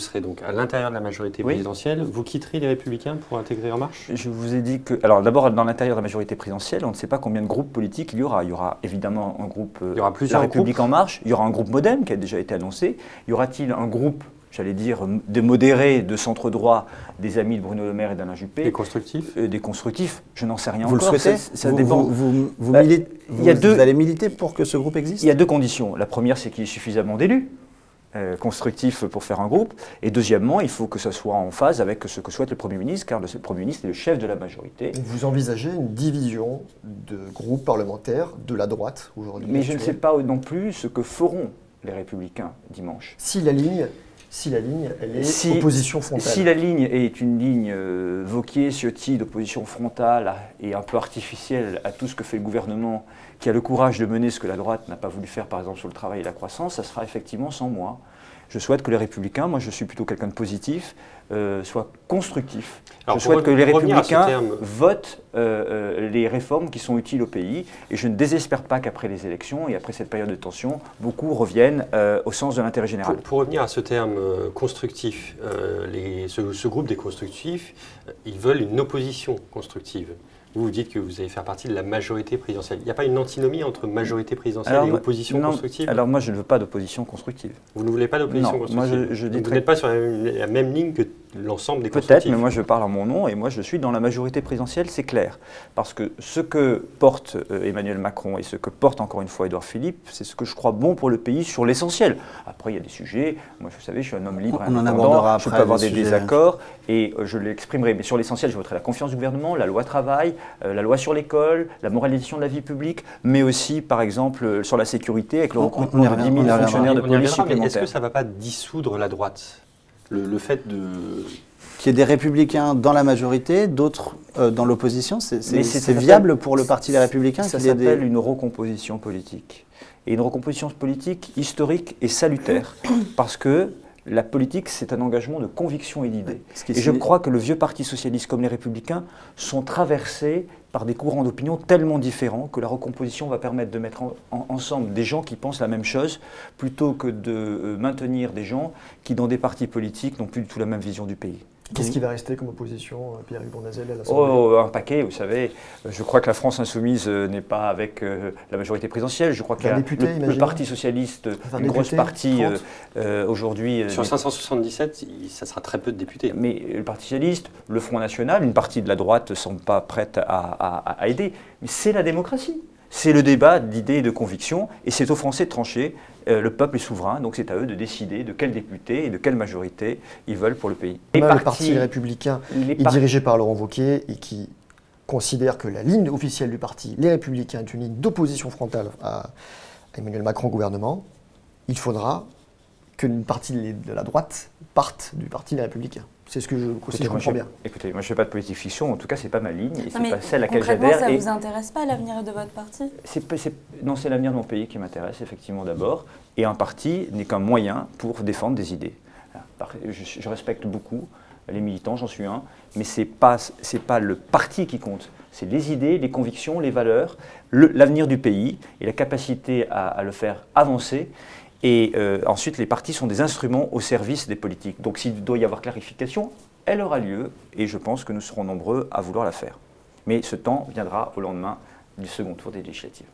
serez donc à l'intérieur de la majorité présidentielle. Vous quitterez les Républicains pour intégrer En Marche? Je vous ai dit que... Alors d'abord, dans l'intérieur de la majorité présidentielle, on ne sait pas combien de groupes politiques il y aura. Il y aura évidemment un groupe La République En Marche, il y aura un groupe MoDem qui a déjà été annoncé. Y aura-t-il un groupe, j'allais dire, de modérés, de centre-droit, des amis de Bruno Le Maire et d'Alain Juppé? Des constructifs? Des constructifs, je n'en sais rien vous encore. Vous le souhaitez? Ça dépend. Vous allez militer pour que ce groupe existe? Il y a deux conditions. La première, c'est qu'il y ait suffisamment d'élus constructifs pour faire un groupe. Et deuxièmement, il faut que ça soit en phase avec ce que souhaite le Premier ministre, car le Premier ministre est le chef de la majorité. Vous envisagez une division de groupes parlementaires de la droite aujourd'hui? Mais je ne sais pas non plus ce que feront les Républicains dimanche. Si la ligne, elle est opposition frontale. Si la ligne est une ligne Wauquiez-Ciotti d'opposition frontale et un peu artificielle à tout ce que fait le gouvernement, qui a le courage de mener ce que la droite n'a pas voulu faire, par exemple sur le travail et la croissance, ça sera effectivement sans moi. Je souhaite que les Républicains, moi je suis plutôt quelqu'un de positif, soient constructifs. Alors, je souhaite que les Républicains votent les réformes qui sont utiles au pays, et je ne désespère pas qu'après les élections et après cette période de tension, beaucoup reviennent au sens de l'intérêt général. Pour revenir à ce terme constructif, ce groupe des constructifs, ils veulent une opposition constructive. Vous dites que vous allez faire partie de la majorité présidentielle. Il n'y a pas une antinomie entre majorité présidentielle et opposition constructive? Alors moi, je ne veux pas d'opposition constructive. Vous ne voulez pas d'opposition constructive? Moi, je dis vous n'êtes pas sur la même ligne que l'ensemble des constructifs? Peut-être, mais moi je parle en mon nom, et moi je suis dans la majorité présidentielle, c'est clair. Parce que ce que porte Emmanuel Macron et ce que porte encore une fois Édouard Philippe, c'est ce que je crois bon pour le pays sur l'essentiel. Après, il y a des sujets, moi vous savez, je suis un homme libre, on en abordera après, je peux avoir des désaccords, et je l'exprimerai. Mais sur l'essentiel, je voterai la confiance du gouvernement, la loi travail, la loi sur l'école, la moralisation de la vie publique, mais aussi, par exemple, sur la sécurité, avec le recrutement de 10 000 fonctionnaires de police supplémentaires. Est-ce que ça ne va pas dissoudre la droite, le fait de... Qu'il y ait des Républicains dans la majorité, d'autres dans l'opposition, c'est viable pour le Parti Les Républicains? Ça s'appelle une recomposition politique. Et une recomposition politique historique et salutaire, parce que la politique, c'est un engagement de conviction et d'idées. Et je crois que le vieux Parti socialiste comme les Républicains sont traversés par des courants d'opinion tellement différents que la recomposition va permettre de mettre ensemble des gens qui pensent la même chose, plutôt que de maintenir des gens qui, dans des partis politiques, n'ont plus du tout la même vision du pays. Qu'est-ce qui va rester comme opposition, Pierre-Yves Bournazel, à l'Assemblée? Oh, un paquet, vous savez. Je crois que la France insoumise n'est pas avec la majorité présidentielle. Je crois que le Parti socialiste, une grosse partie aujourd'hui... Sur 577, ça sera très peu de députés. Mais le Parti socialiste, le Front national, une partie de la droite ne semble pas prête à aider. Mais c'est la démocratie. C'est le débat d'idées et de convictions, et c'est aux Français de trancher. Le peuple est souverain, donc c'est à eux de décider de quel député et de quelle majorité ils veulent pour le pays. Le Parti Républicain est dirigé par Laurent Wauquiez et qui considère que la ligne officielle du Parti Les Républicains est une ligne d'opposition frontale à Emmanuel Macron au gouvernement. Il faudra qu'une partie de la droite parte du Parti Les Républicains. C'est ce que je comprends bien. Écoutez, moi je ne fais pas de politique fiction, en tout cas c'est pas ma ligne, et c'est pas celle à laquelle j'adhère. Ça ne vous intéresse pas l'avenir de votre parti? Non, c'est l'avenir de mon pays qui m'intéresse effectivement d'abord, et un parti n'est qu'un moyen pour défendre des idées. Je respecte beaucoup les militants, j'en suis un, mais c'est pas le parti qui compte, c'est les idées, les convictions, les valeurs, l'avenir du pays et la capacité à le faire avancer. Et ensuite, les partis sont des instruments au service des politiques. Donc s'il doit y avoir clarification, elle aura lieu, et je pense que nous serons nombreux à vouloir la faire. Mais ce temps viendra au lendemain du second tour des législatives.